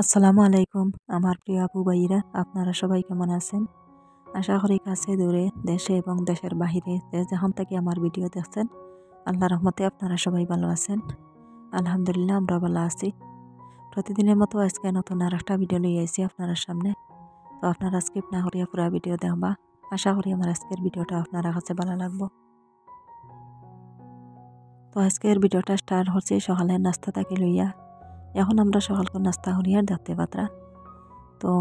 আসসালামু আলাইকুম আমার প্রিয় আপু ভাইরা, আপনারা সবাই কেমন আছেন? আশা করি কাছে দূরে দেশে এবং দেশের বাহিরে যে যেখান থেকে আমার ভিডিও দেখছেন আল্লাহর রহমতে আপনারা সবাই ভালো আছেন। আলহামদুলিল্লাহ আমরা ভালো আছি। প্রতিদিনের মতো আজকে নতুন আর একটা ভিডিও নিয়ে এসেছি আপনারা সামনে। তো আপনারা স্কিপ না করিয়া পুরো ভিডিও দেখবা। আশা করি আমার আজকের ভিডিওটা আপনারা কাছে ভালো লাগবো। তো আজকের ভিডিওটা স্টার্ট হচ্ছে সকালের নাস্তা থেকে লইয়া। এখন আমরা সকালকার নাস্তা করিয়া দেখতে পাত্রা। তো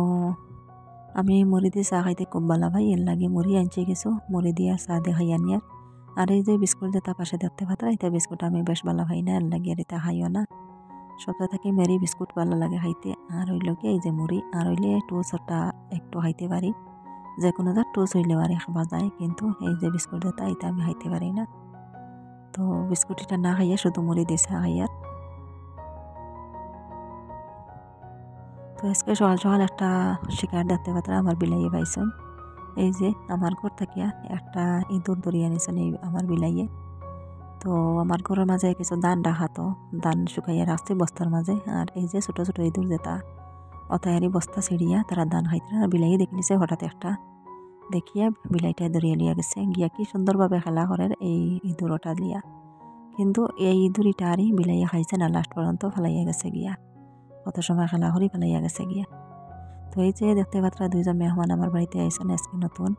আমি মুড়ি দিয়ে চা খাইতে খুব ভালো ভাই, এর লাগে মুড়ি আনছে কিছু, মুড়ি দিয়ে চা দিয়ে খাই আনিয়ার। আর এই যে বিস্কুট যেটা পাশে দেখতে পাত্রা, এটা বিস্কুট আমি বেশ ভালো খাই না, এর লাগে আর এটা খাইও না। সপ্তাহ থেকে মেরি বিস্কুট ভালো লাগে খাইতে। আর হইল কি এই যে মুড়ি আর হইলে টোস্টটা একটু খাইতে পারি, যে কোনো তার টোস্ট হইলে পারে খাওয়া যায়, কিন্তু এই যে বিস্কুট যেটা এটা আমি খাইতে পারি না। তো বিস্কুট এটা না খাইয়া শুধু মুড়ি দিয়ে চা খাইয়ার। তো আজকে সকাল সকাল একটা শিকার দেখতে পাত্রা আমার বিলাইয়ে পাইছেন। এই যে আমার ঘর থাকিয়া একটা ইঁদুর ধরিয়া নিছেন এই আমার বিলাইয়ে। তো আমার ঘরের মাঝে কিছু ধান রাখাতো, ধান শুকাইয়া রাখছে বস্তার মাঝে। আর এই যে ছোট ছোট ইঁদুর যেটা অতায়ারি বস্তা ছিঁড়িয়া তারা ধান খাইতে, আর বিলাইয়ে দেখে নিছে হঠাৎ একটা, দেখিয়া বিলাইটা ধরিয়া লিয়া গেছে গিয়া কি সুন্দরভাবে খেলা করেন এই ইঁদুরটা লিয়া। কিন্তু এই ইঁদুরিটা আরই বিলাইয়া খাইছে না, লাস্ট পর্যন্ত ফেলাইয়া গেছে গিয়া, কত সময় খেলা করি ফেলাইয়া গেছে গিয়া। তো এই যে দেখতে পাত্রা দুইজন মেহমান আমার বাড়িতে আইসেন আজকে নতুন।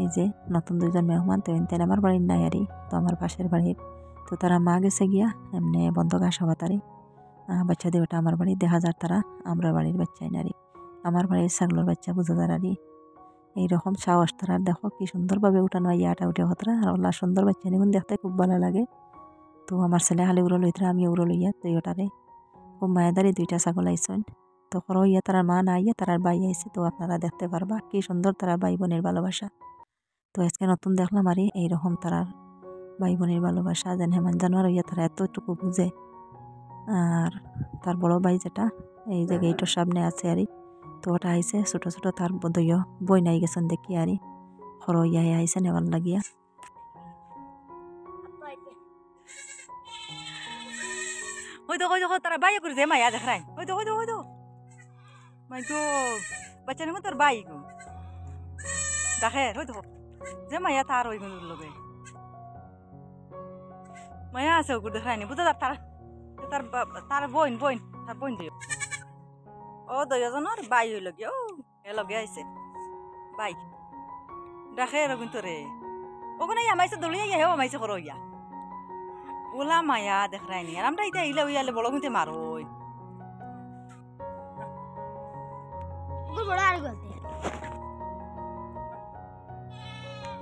এই যে নতুন দুইজন মেহমান, তো এনতেন আমার বাড়ির নাই আরই, তো আমার পাশের বাড়ির। তো তারা মা গেছে গিয়া এমনি বন্ধ ঘাসা বাতারি বাচ্চা দিয়ে ওটা আমার বাড়ি দেখা যার, তারা আমরা বাড়ির বাচ্চাই নারী, আমার বাড়ির ছাগলের বাচ্চা বুঝা যারারই। এইরকম সাহস তারা, দেখো কি সুন্দরভাবে উঠানো ইয়াটা উঠে হতরা, আর ওলা সুন্দর বাচ্চা নিগুন দেখতে খুব ভালো লাগে। তো আমার ছেলে খালি উড়ো লইতরা, আমি উড়ো লইয়া তুই ওটারে খুব মায়াদারি দুইটা ছাগল আইসন। তো করো ইয়া তারা মা না ইয়া তারার বাই আইছে, তো আপনারা দেখতে পারবা কি সুন্দর তারা ভাই বোনের ভালোবাসা। তো আজকে নতুন দেখলাম আরই এইরকম তারার ভাই বোনের ভালোবাসা, যেন হেমান জানোয়ার ইয়া তারা এতটুকু বুঝে। আর তার বড় ভাই যেটা এই যে গেইটের সামনে আছে আরই, তো ওটা আইসে ছোট ছোট তার বদয় বই নাই গেছেন দেখি আরই, খর ইয়া আইসে নেওয়ার লাগিয়া। তারা বাই করে যে মায়া দেখাই হয়তো মাই গো বাচ্চা নেমো তোর বাই গো দেখে হয়তো যে মায়া তার ওই গুলোর লগে মায়া আছে ওগুলো দেখাই নি বুঝতে তার তার তার বোন দিও ও দুজনের বাই হইল গিয়ে ও এ লগে আইছে বাই দেখে আর কিন্তু রে ওখানে আমাইছে দলিয়া হেও আমাইছে করো ইয়া ওলা মায়া দেখাই নি আর আমরা এটা ইলা উইয়ালে বড় কিন্তু মারোই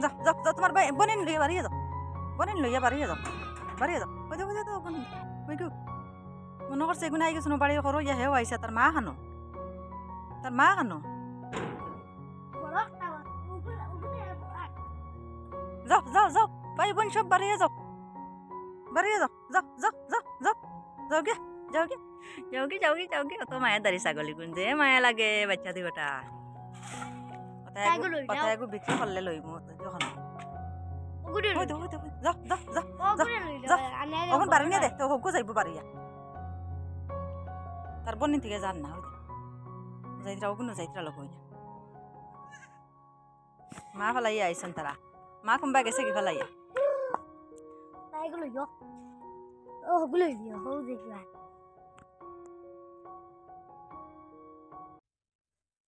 যা যা যা তোমার বোনেন লইয়া বাড়িয়ে যাও, বোনেন লইয়া বাড়িয়ে যাও বুঝে তো মনে করছে এগুলো আই গেছো বাড়ি করো ইয়া হেও আইসা তার মা খানো যাও যাও যাও ভাই বোন সব বাড়িয়ে যাও যাও যাও যাও যাও যাও গে অত মায়া দাঁড়ি ছাগলি গুণ যে মায়া লাগে বাচ্চা দিবটা কথায় বিক্রি করলে লইব যখন এখন বাড়ি নিয়ে দেখ তো হোক যাইব বাড়িয়া তার বন্নি থেকে যান না যাইতরা ওগুলো যাইতরা লোক হইয়া মা ফেলাইয়া আইসন তারা মা কোনবা গেছে কি ফেলাইয়া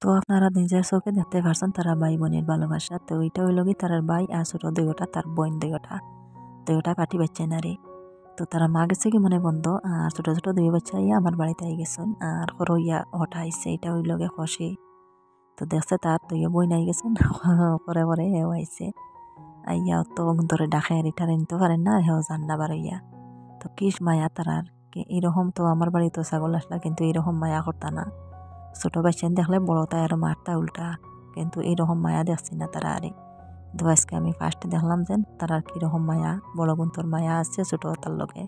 তো আপনারা নিজের চোখে দেখতে পারছেন তারা ভাই বোনের ভালোবাসা। তো ওইটা হইল কি তার ভাই আর ছোট দুইটা তার বোন দুইটা কাটি বাচ্চা না রে। তো তারা মা গেছে কি মনে বন্ধ, আর ছোট ছোট দুই বাচ্চা ইয়া আমার বাড়িতে আই গেছেন, আর সরো ইয়া হঠা আইসে এটা হইল গে খুশি। তো দেখছে তার দুই বই নাই গেছেন পরে পরে হেও আইসে আইয়া তো ধরে ডাকে আর এটা নিতে পারেন না, হেও জান না বার ইয়া। তো কিস মায়া তারার এরকম, তো আমার বাড়ি তো ছাগল আসলা কিন্তু এরকম মায়া করতা না, ছোট বাচ্চা দেখলে বড় তাই আর মারতা উল্টা, কিন্তু এইরকম মায়া দেখছি না তারা আরে। কিন্তু আজকে আমি ফার্স্ট দেখলাম যে তারা কিরকম মায়া, বড় গুন্তর মায়া আছে ছোট তার লগে,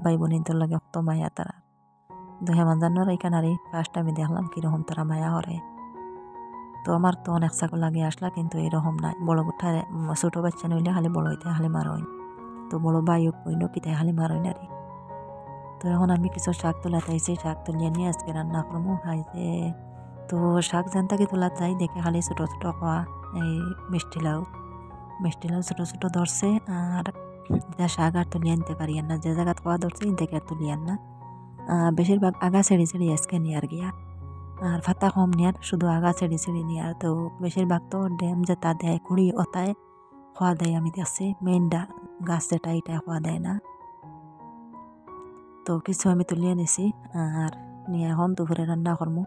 ভাই বোনিন্তর লগে কত মায়া তারা। কিন্তু হেমান জানোয়ার এইখানে আরে ফার্স্ট আমি দেখলাম কিরকম তারা মায়া করে। তো আমার তো অনেক ছাগল লাগে আসলা, কিন্তু এরকম নাই, বড় গুঠা ছোট বাচ্চা নইলে খালি বড় হইতে খালি মার হয়, তো বড় ভাই বইন কিতাই খালি মার হয় না রে। তো এখন আমি কিছু শাক তোলাতে আইছি, শাক তুলিয়ে নিয়ে আজকে রান্না করবো। যে তো শাক যেন থেকে তোলা যায় দেখে খালি ছোটো ছোটো খাওয়া এই মিষ্টি লাউ ছোটো ছোটো ধরছে। আর যা শাক আর তুলিয়ে আনতে পারি না, যে জায়গা খাওয়া ধরছে দেখে আর তুলি না। বেশিরভাগ আগা ছেড়ি ছেড়ি আজকে নিয়ার গিয়া, আর ফাতা কম নিয়ার, শুধু আগা ছেড়ি ছেড়ি নিয়ার। তো বেশিরভাগ তো ড্যাম যেটা দেয় কুড়ি ওটায় খোয়া দেয়, আমি দেখছি মেইন গাছ যেটা এটাই খোয়া দেয় না। তো কিছু আমি তুলিয়ে নিছি আর নিয়ে এখন দুপুরে রান্না করবো।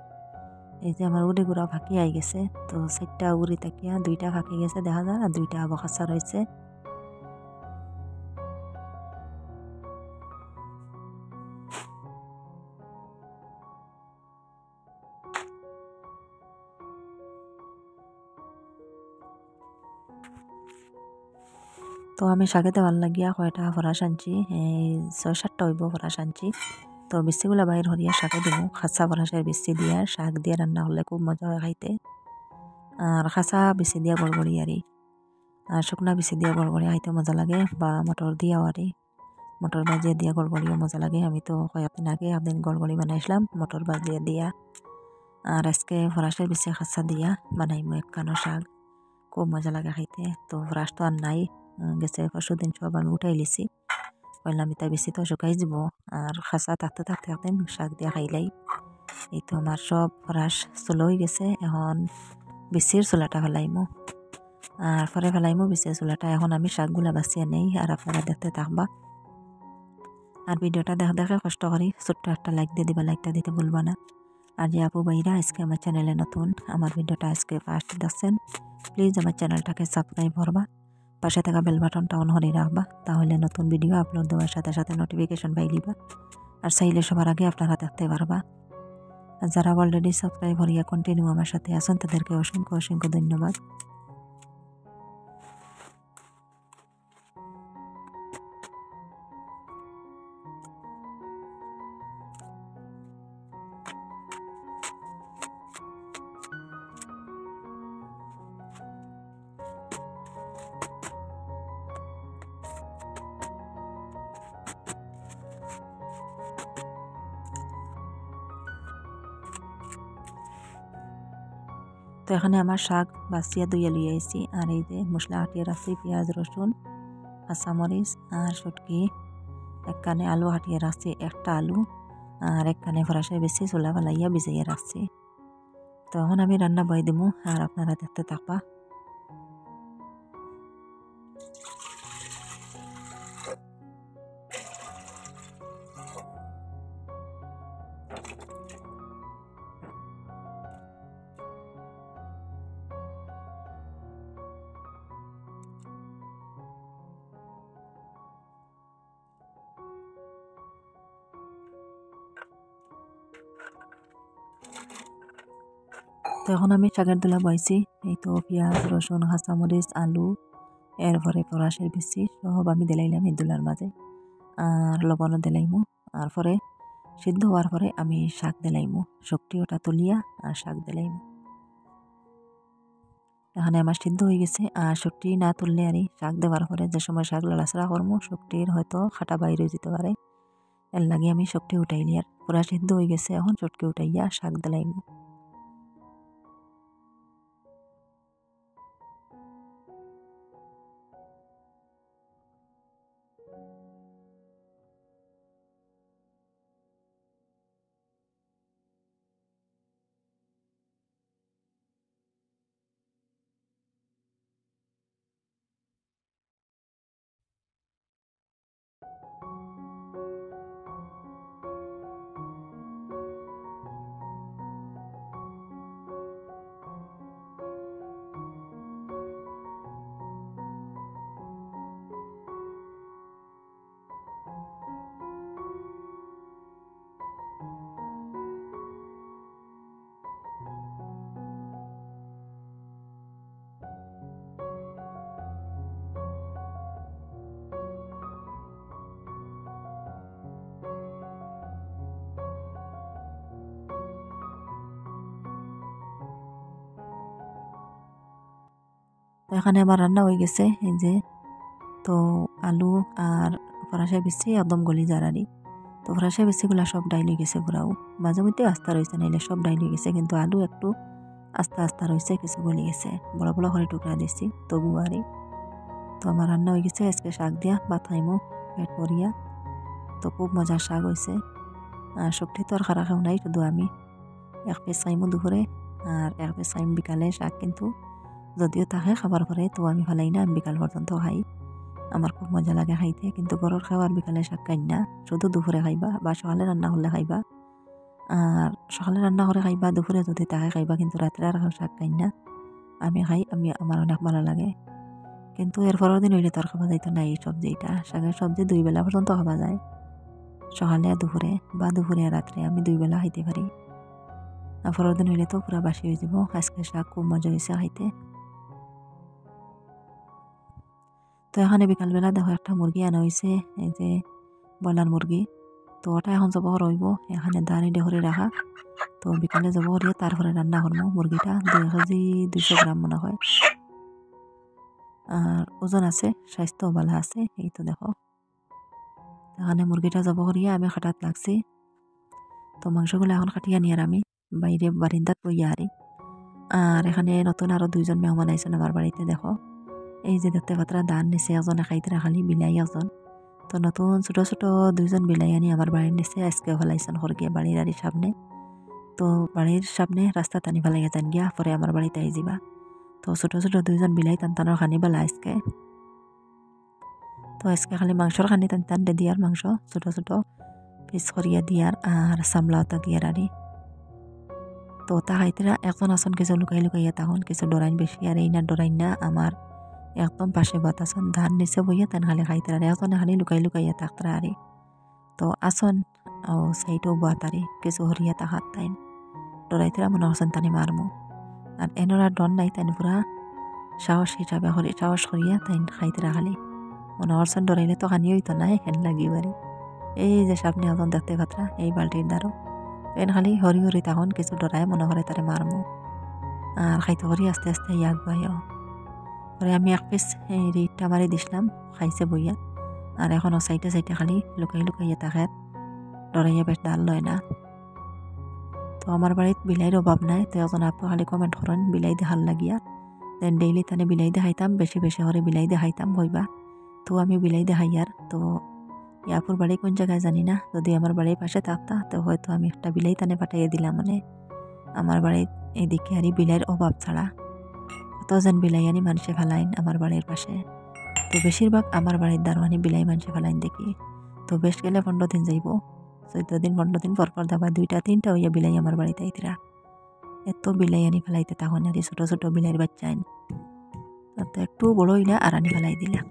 এই যে আমার উড়ি গুড়া ফাঁকি আই গেছে, তো 4টা উড়ি তাকিয়া 2টা ফাঁকি গেছে দেখা যায়, আর 2টা আবখাসা রয়েছে। তো আমি শাকে দেওয়ার লাগিয়া কয়টা ফরাস আনছি, এই 6-7টা হইব ফরাস আনছি। তো বিচিগুলা বাইর হরিয়া শাকে দিব, খাঁচা ফরাসের বিচি দিয়া শাক দিয়ে রান্না করলে খুব মজা হয় খাইতে। আর খাঁচা বিচি দিয়া গড়গড়ি আরি, আর শুকনা বিচি দিয়া গড়গড়ি খাইতে মজা লাগে, বা মটর দিয়াও আরি, মটর ভাজিয়া দিয়া গড়গড়িও মজা লাগে। আমি তো কয়েকদিন আগে একদিন গড়গড়ি বানাইছিলাম মটর ভাজিয়া দিয়া। আর আজকে ফরাসের বিচি খাঁচা দিয়া বানাইমু একখানো শাক, খুব মজা লাগে খাইতে। তো ফরাস তো আর নাই, গেছে পরশুদিন সব আমি উঠাই লিছি, কইলাম এটা বেশি তো শুকাই যাব, আর খাঁচা থাকতে থাকতে একদিন শাক দিয়া খাইলাই। এই তো আমার সব ফরাস চুলো হয়ে গেছে, এখন বিচির চুলাটা ফেলাইমু, আর পরে ফেলাইমু বিচির চুলাটা। এখন আমি শাকগুলা বাঁচিয়ে নেই আর আপনারা দেখতে থাকবা। আর ভিডিওটা দেখে কষ্ট করি ছোট্ট একটা লাইক দিয়ে দিবা, লাইকটা দিতে ভুলবা না। আর যে আপু ভাইরা আজকে আমার চ্যানেলে নতুন, আমার ভিডিওটা আজকে ফার্স্ট দেখছেন, প্লিজ আমার চ্যানেলটাকে সাবস্ক্রাইব করবা, পাশে থাকা বেল বাটনটা অন করে রাখবা, তাহলে নতুন ভিডিও আপলোড দেওয়ার সাথে সাথে নোটিফিকেশন পাই দিবা। আর চাইলে সবার আগে আপনারা দেখতে পারবা। আর যারা অলরেডি সাবস্ক্রাইব করিয়া কন্টিনিউ আমার সাথে আছেন তাদেরকে অসংখ্য অসংখ্য ধন্যবাদ। তো এখানে আমার শাক বাছিয়া ধুইয়া লইয়া আইছি, আর এই যে মশলা হাটিয়ে রাখছি, পেঁয়াজ রসুন কাঁচামরিচ আর শুটকি, একখানে আলু হাটিয়ে রাখছি, একটা আলু, আর একখানে ফরাসের বেশি চোলা ফেলাইয়া ভিজাইয়া রাখছি। তো এখন আমি রান্না বই দিব আর আপনারা দেখতে থাকবা। তো এখন আমি শাকের দোলা বইছি, এই তো পেঁয়াজ রসুন কাঁচামরিচ আলু, এরপরে ফরাসের বিচি সব আমি দিলাইলাম এই দোলার মাঝে, আর লবণও দিলাইমু। আর পরে সিদ্ধ হওয়ার পরে আমি শাক দিলাইমু, শক্তি ওটা তুলিয়া আর শাক দিলাইমু। এখানে আমার সিদ্ধ হয়ে গেছে, আর শক্তি না তুললে আর শাক দেওয়ার পরে যে সময় শাক লাড়াছাড়া করবো শক্তির হয়তো খাটা বাইরে যেতে পারে, এর লাগে আমি শক্তি উঠাইলি। আর পুরা সিদ্ধ হয়ে গেছে, এখন চটকি উঠাইয়া শাক দিলাইমু। তো এখানে আমার রান্না হয়ে গেছে, এই যে তো আলু আর ফরাসের বিচি একদম গলি জারারি। তো ফ্রাসে বেশিগুলা সব ডাইল হয়ে গেছে পুরাও, মাঝে মধ্যে আস্তা রয়েছে, নাইলে সব ডাইল হয়ে গেছে, কিন্তু আলু একটু আস্তা আস্তা রয়েছে, কিছু গলে গেছে, বড় বড় করে টুকরা দিচ্ছি তবু আরে। তো আমার রান্না হয়ে গেছে, আজকে শাক দিয়া ভাত খাইমু পেট ভরিয়া। তো খুব মজার শাক হয়েছে, আর সবটি তো আর খারা খাও নাই, শুধু আমি এক পিস খাইমু দুপুরে আর এক পিস খাইম বিকালে। শাক কিন্তু যদিও থাকে খাবার পরে, তো আমি ফালাই না, আমি বিকাল পর্যন্ত খাই, আমার খুব মজা লাগে খাইতে। কিন্তু গরুর খাওয়ার বিকালে শাক খাই না, শুধু দুপুরে খাইবা বা সকালে রান্না করলে খাইবা, আর সকালে রান্না করে খাইবা, দুপুরে যদি তাকে খাইবা, কিন্তু রাত্রে আর শাক খাই না। আমি খাই, আমার অনেক ভালো লাগে। কিন্তু এর পরের দিন হইলে তো আর খাওয়া যাইতো না এই সবজিটা, শাকের সবজি 2 বেলা পর্যন্ত খাওয়া যায়, সকালে আর দুপুরে, বা দুপুরে আর রাত্রে, আমি 2 বেলা খাইতে পারি। আর পরের দিন হইলে তো পুরা বাসি হয়ে যাব। আজকে শাক খুব মজা হয়েছে খাইতে। তো এখানে বিকালবেলা দেখো একটা মুরগি আনা হয়েছে, এই যে ব্রয়লার মুরগি। তো ওটা এখন জব রইব, এখানে দাঁড়ি ডেহরে রাখা। তো বিকালে জব করিয়ে তারপরে রান্না করবো। মুরগিটা 2 কেজি 200 গ্রাম মনে হয়, আর ওজন আছে, স্বাস্থ্য ভালো আছে। এই তো দেখো এখানে মুরগিটা জব করিয়ে আমি খাটাত লাগছি। তো মাংসগুলো এখন কাটিয়ে নিয়ে আমি বাইরে বারিন্দাত বইয়া হারি। আর এখানে নতুন আরো 2 জন মেহমান আইসেন আমার বাড়িতে। দেখো এই যে দেখতে পাত্রা ধান নিচে একজনে খাইতে রাখালি, বিলাই একজন। তো নতুন ছোট ছোট 2 জন বিলাই আনি আমার বাড়ির নিচে আজকে ফেলাইছেন হরগিয়ে বাড়ির আড়ির সামনে। তো বাড়ির সামনে রাস্তা টানি ফেলাই যান গিয়া, পরে আমার বাড়িতে আই যাবা। তো ছোট ছোট 2 জন বিলাই টানটানোর খানি বেলা আজকে। তো আজকে খালি মাংসর খানি টান দিয়ার, মাংস ছোট ছোট পিস করিয়া দিয়ার, আর সামলাওতা দিয়ার আরি। তো তা খাইতেরা এখন আসন কিছু লুকাই লুকাইয়া, তখন কিছু ডরাইন বেশি, আর এই না ডরাইন না, আমার একদম পাশে বাতাসন ধান নিচে বইয়া তেন খালি খাইতেরা, এখন খালি লুকাই লুকাইয়া থাকতারা আরি। তো আসন ও সাইডও বাতারি কিছু হরিয়া তাহাত তাইন ডরাইতেরা, মনে হচ্ছেন তানি মারমু। আর এনরা ডর নাই, তাইন পুরা সাহস হিসাবে সাহস করিয়া তাইন খাইতেরা, খালি মনে হচ্ছেন ডরাইলে তো খানি হইতো না, হেন লাগি বাড়ি। এই যে সামনে এখন দেখতে পাত্রা এই বালতির দ্বারো, এন খালি হরি হরি তখন কিছু ডরায়, মনে করে তারে মারমু। আর খাইতে করি আস্তে আস্তে ইয়াক বাইও। পরে আমি এক পিস রিটটা মারি দিছিলাম, খাইছে বইয়া। আর এখন সাইটে সাইটে খালি লুকাই লুকাইয়া থাকে, ডরাইয়া বেশ ডাল লয় না। তো আমার বাড়িত বিলাইয়ের অভাব নাই। তো এখন আপু খালি কমেন্ট করেন বিলাই দেখার লাগিয়া, দেন ডেইলি তানে বিলাই দেখাইতাম, বেশি বেশি করে বিলাই দেখাইতাম হইবা। তো আমি বিলাই দেখাই। আর তো ইয়াপুর বাড়ি কোন জায়গায় জানি না, যদি আমার বাড়ির পাশে থাকতা তো হয়তো আমি একটা বিলাই তানে পাঠাইয়া দিলাম। মানে আমার বাড়ির এদিকে আর বিলাইয়ের অভাব ছাড়া কত যেন বিলাই আনি মানুষে ফেলাইন আমার বাড়ির পাশে। তো বেশিরভাগ আমার বাড়ির দারোয়ানি বিলাই মানুষে ফেলাইন দেখি। তো বেশ গেলে 15 দিন যাইব, 14 দিন 15 দিন পর পর দাবা 2টা 3টা হইয়া বিলাই আমার বাড়িতে আইতরা। এত বিলাই আনি ফেলাইতে, তখন আর ছোট ছোট বিলাইয়ের বাচ্চা আইন, তো একটু বড় হইলা আর আনি ফেলাই দিলা।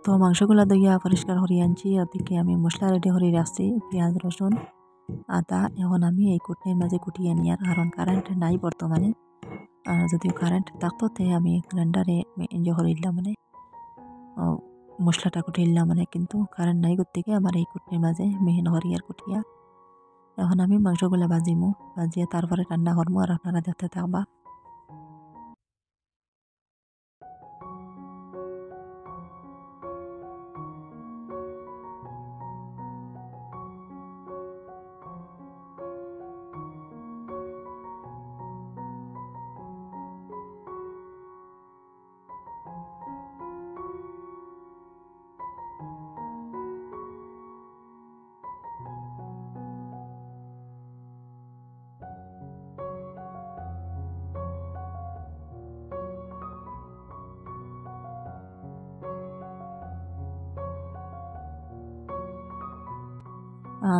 তো মাংসগুলা দইয়া পরিষ্কার করি আনছি, ওদিকে আমি মশলা রেডি করে রাখছি, পেঁয়াজ রসুন আদা। এখন আমি এই কুটনির মাঝে কুটিয়ে নিই, আর কারণ কারেন্ট নাই বর্তমানে। আর যদিও কারেন্ট থাকতো তে আমি গ্রাইন্ডারে এনজয় করে দিলাম, মানে মশলাটা কুটিয়ে দিলাম, মানে কিন্তু কারেন্ট নাই গতিকে আমার এই কুটনির মাঝে মেহিন হরিয়ার কুটিয়া। এখন আমি মাংসগুলা ভাজিমু, ভাজিয়ে তারপরে রান্না করবো, আর আপনারা দেখতে থাকবা।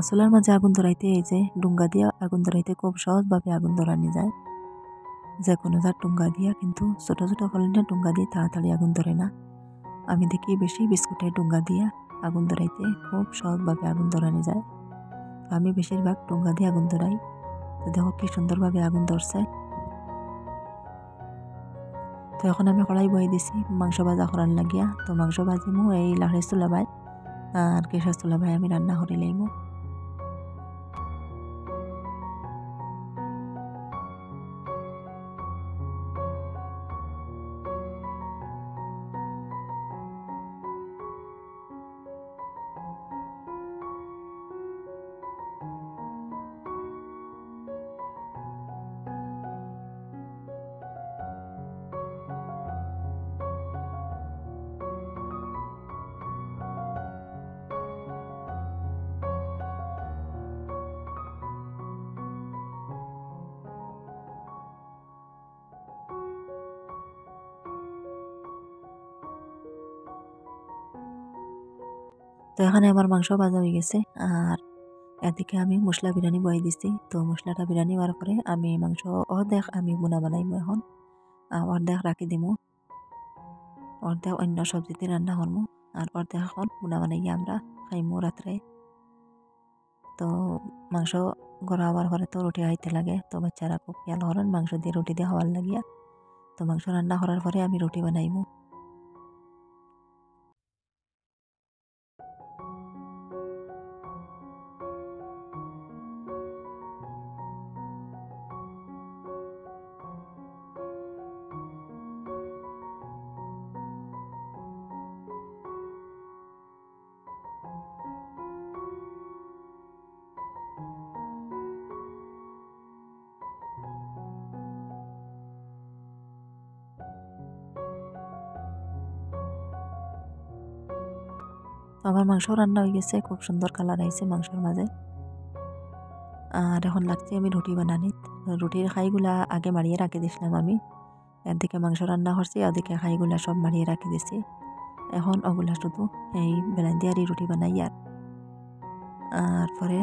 চুলার মাঝে আগুন ধরাইতে, এই যে ডুঙ্গা দিয়া আগুন ধরাইতে খুব সহজভাবে আগুন ধরানি যায়, যে কোনো যার ডুঙ্গা দিয়া। কিন্তু ছোট ছোট কলিনা ডুঙ্গা দিয়ে তাড়াতাড়ি আগুন ধরে না। আমি দেখি বেশি বিস্কুটের ডুঙ্গা দিয়া আগুন ধরাইতে খুব সহজভাবে আগুন ধরানি যায়। তো আমি বেশিরভাগ ডুঙ্গা দিয়ে আগুন ধরাই। তো দেখো কি সুন্দরভাবে আগুন ধরছে। তো এখন আমি কড়াই বয়ে দিছি মাংস ভাজা করার লাগিয়া। তো মাংস ভাজিমু এই লাহড়ির চুলাবাই, আর গ্যাসের চুলাবাই আমি রান্না করে লইমু। তো এখানে আমার মাংস ভাজা হয়ে গেছে আর এদিকে আমি মশলা বিরিয়ানি বয়ে দিছি। তো মশলাটা বিরিয়ানি হওয়ার পরে আমি মাংস অর্ধেক আমি বুনা বানাইমু এখন অর্ধেক রাখি দিমু অর্ধেক অন্য সবজিতে রান্না করমু আর অর্ধেক এখন বুনা বানাইয়া আমরা খাইমু রাত্রে। তো মাংস গড়া হওয়ার পরে তো রুটি খাইতে লাগে তো বাচ্চারা খুব খেয়াল করেন মাংস দিয়ে রুটি দিয়ে খাওয়ার লাগিয়া। তো মাংস রান্না করার পরে আমি রুটি বানাইমু। আমার মাংস রান্না হয়ে গেছে, খুব সুন্দর কালার আইছে মাংসের মাঝে। আর এখন লাগছে আমি রুটি বানানি। রুটির খাইগুলা আগে মারিয়ে রাখি দিছিলাম আমি, একদিকে মাংস রান্না করছি ওদিকে খাইগুলা সব মারিয়ে রাখি দিছি। এখন ওগুলা শুধু এই বেলান দিয়ে রুটি বানাই আর পরে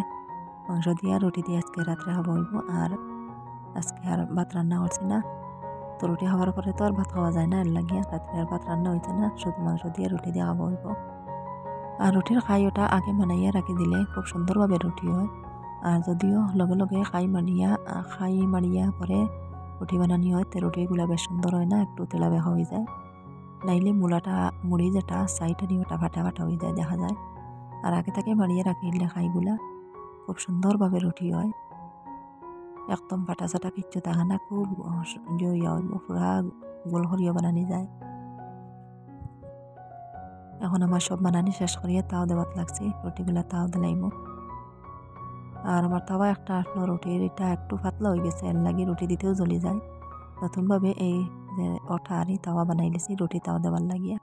মাংস দিয়া রুটি দিয়ে আজকে রাত্রে খাবো হইব। আর আজকে আর ভাত রান্না করছি না, তো রুটি খাওয়ার পরে তো আর ভাত খাওয়া যায় না, এর লাগিয়া রাত্রে আর ভাত রান্না হইছে না, শুধু মাংস দিয়ে রুটি দিয়ে খাবো হইব। আর রুটির খাই ওটা আগে বানাইয়া রাখি দিলে খুব সুন্দরভাবে রুটি হয়। আর যদিও লগে লগে খাই মারিয়া পরে রুটি বানানি হয় তো রুটিগুলা বেশ সুন্দর হয় না, একটু তেলা বেখা হয়ে যায়। নাইলে মুড়ি যেটা সাইডে নিয়ে ওটা ফাটা ফাটা হয়ে যায় দেখা যায়। আর আগে থেকে মারিয়ে রাখিলে খাইগুলা খুব সুন্দরভাবে রুটি হয়, একদম ফাটা চাটা কিচ্ছু থাকে না, খুব পুরা গোল করিয়া বানানি যায়। এখন আমার সব বানানি শেষ করিয়া তাও দেওয়াত লাগছে, রুটিগুলা তাও দিলাইমু। আর আমার তাওয়া একটা আসলো, রুটির এটা একটু পাতলা হয়ে গেছে, এর লাগে রুটি দিতেও জ্বলি যায়। নতুনভাবে এই যে ওঠা আরি তাওয়া বানাই লিছি রুটি তাওয়া দেওয়ার লাগিয়া।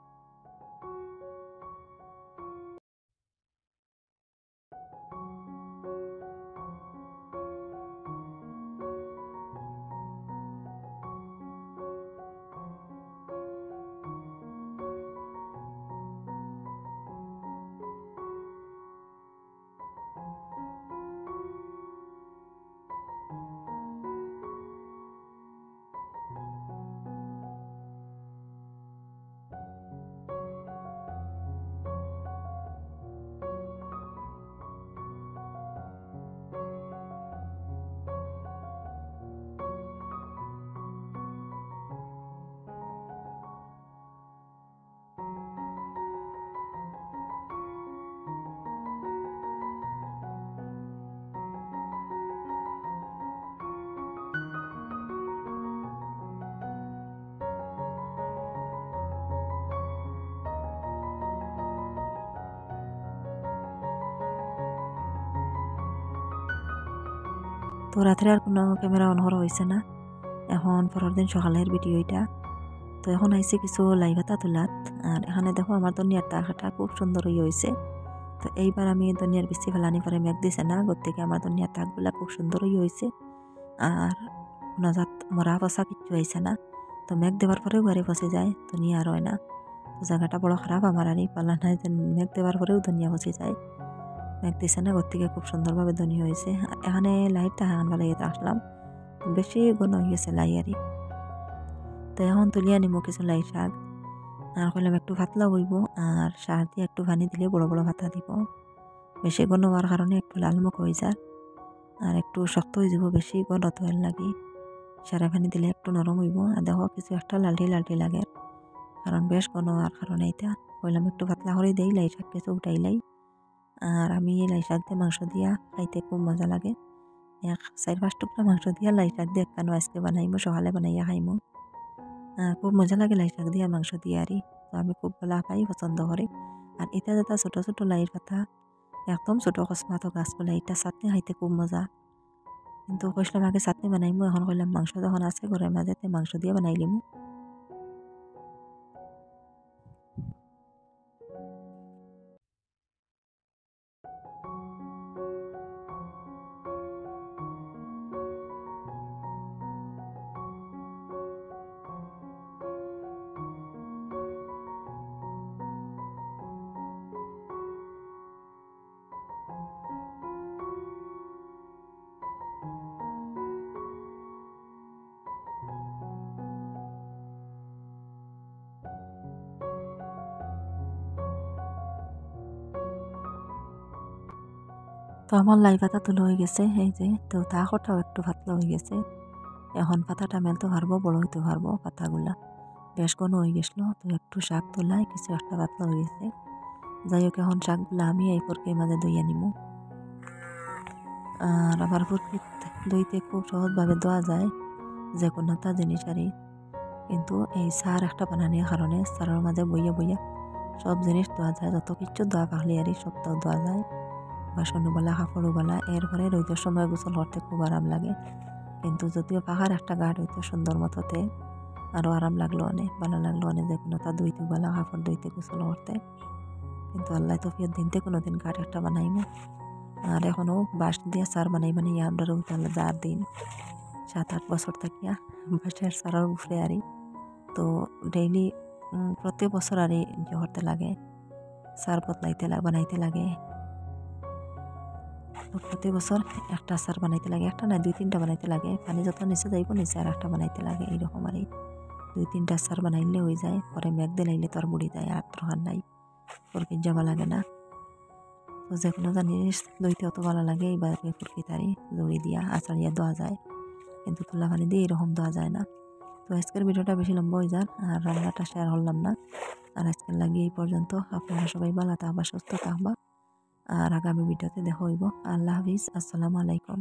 তো রাত্রে আর কোনো ক্যামেরা অন করা হয়েছে না, এখন পরের দিন সকালের ভিডিও এটা। তো এখন আইসে কিছু লাইভাতা তোলাত। আর এখানে দেখো আমার দুনিয়ার তাকাটা খুব সুন্দর হয়েছে। তো এইবার আমি দুনিয়ার বেশি ফেলানি পরে মেঘ দিছে না, গোর থেকে আমার দুনিয়ার তাকগুলা খুব সুন্দর হয়েছে। আর কোনো জাত মরা পচা কিচ্ছু হয়েছে না। তো মেঘ দেওয়ার পরেও ঘরে ফসে যায়, দুনিয়া আর হয় না। তো জায়গাটা বড় খারাপ আমার, আর পাল্লা নাই যে মেঘ দেওয়ার পরেও দুনিয়া ফসে যায়। মেঘ দিছে না, ঘর থেকে খুব সুন্দরভাবে দুনিয়া হয়েছে। এখানে লাইট তাহান বেলায় আসলাম, বেশি ঘন হয়ে গেছে লাইয়ারি। তো এখন তুলিয়া নিমু কিছু লাই শাক, আর কইলাম একটু পাতলা হইব, আর সার দিয়ে একটু পানি দিলে বড় বড় পাতা দিব। বেশি ঘন হওয়ার কারণে একটু লালমুখ হয়ে যায় আর একটু শক্ত হয়ে যাব, বেশি ঘন তো এর লাগি। সারা পানি দিলে একটু নরম হইব। আর দেখো কিছু একটা লালটি লালটি লাগে, কারণ বেশ ঘন হওয়ার কারণে এটা কইলাম একটু পাতলা করে দেই, লাই শাক কিছু উঠাইলাই। আর আমি লাই শাক দিয়ে মাংস দিয়া খাইতে খুব মজা লাগে। 4-5 টুকরা মাংস দিয়া লাই শাক দিয়ে কেন আজকে বানাইমু, সকালে বানাইয়া খাইমু। খুব মজা লাগে লাই শাক দিয়া মাংস দিয়ে আরি। তো আমি খুব ভালো পাই, পছন্দ করি। আর এটা যেটা ছোট ছোট লাইয়ের পাতা, একদম ছোট কসমাত গাছগুলা, এটা চাটনি খাইতে খুব মজা। কিন্তু কইলাম আগে চাটনি বানাইমু, এখন কইলাম মাংস যখন আছে ঘরের মাঝে মাংস দিয়ে বানাইলিমু। তো আমার লাই পাতা তুলো হয়ে গেছে এই যে, তো তা কটাও একটু পাতলা হয়ে গেছে। এখন পাতাটা মেলতে পারবো, বড় হইতে পারবো পাতাগুলা। বেশ ঘন হয়ে গেছিল, তো একটু শাক তোলাই কিছু একটা পাতলা হয়ে গেছে। যাই হোক এখন শাকগুলা আমি এই ফুরকির মাঝে ধুইয়া নিমু। আর আমার ফুরকি ধুইতে খুব সহজভাবে ধোয়া যায় যে কোনোটা জিনিস আরই, কিন্তু এই সার একটা বানানোর কারণে সারের মাঝে বইয়া বইয়া সব জিনিস ধোয়া যায়, যত কিছু ধোয়া পাখলি আরই সবটাও ধোয়া যায়। বাসনওয়ালা কাপড়ওয়ালা, এরপরে রোদের সময় গোসল করতে খুব আরাম লাগে। কিন্তু যদিও পাহাড় একটা গাঢ় হইতো সুন্দর মতোতে আরও আরাম লাগলো অনেক, ভালো লাগলো অনেক যে কোনোটা ধুইতে বেলা কাপড় ধুইতে গোসল করতে। কিন্তু আল্লাহ তৌফিক দিনতে কোনোদিন গাঢ় একটা বানাইমু। আর এখনও বাঁশ দিয়ে সার বানাইয়া আমরা তাহলে 4 দিন 7-8 বছর থাকিয়া বাঁশের সারার উপরে আরই। তো ডেইলি প্রত্যেক বছর আরই করতে লাগে, সার বানাইতে লাগে। তো প্রতি বছর একটা আচার বানাইতে লাগে, একটা না 2-3টা বানাইতে লাগে। পানি যত নিচে যাইব নিচে আর একটা বানাইতে লাগে, এইরকম আরই 2-3টা আচার বানাইলে হয়ে যায়। পরে মেঘ দিলাইলে তো আর বুড়ি যায়, আর দরকার নাই, ফুরকির যাওয়া লাগে না। তো যে কোনো জিনিস দইতে অত ভালো লাগে, এইবার ফুরকি তারি দড়ি দিয়া আচারিয়া দেওয়া যায়, কিন্তু তুলা পানি দিয়ে এরকম দেওয়া যায় না। তো আজকের ভিডিওটা বেশি লম্বা হয়ে যান আর রান্নাটা শেয়ার করলাম না। আর আজকের লাগে এই পর্যন্ত। আপনারা সবাই ভালো থাকবা, সুস্থ থাকবা। আর আগামী ভিডিওতে দেখা হইব। আল্লাহ হাফিজ, আসসালামু আলাইকুম।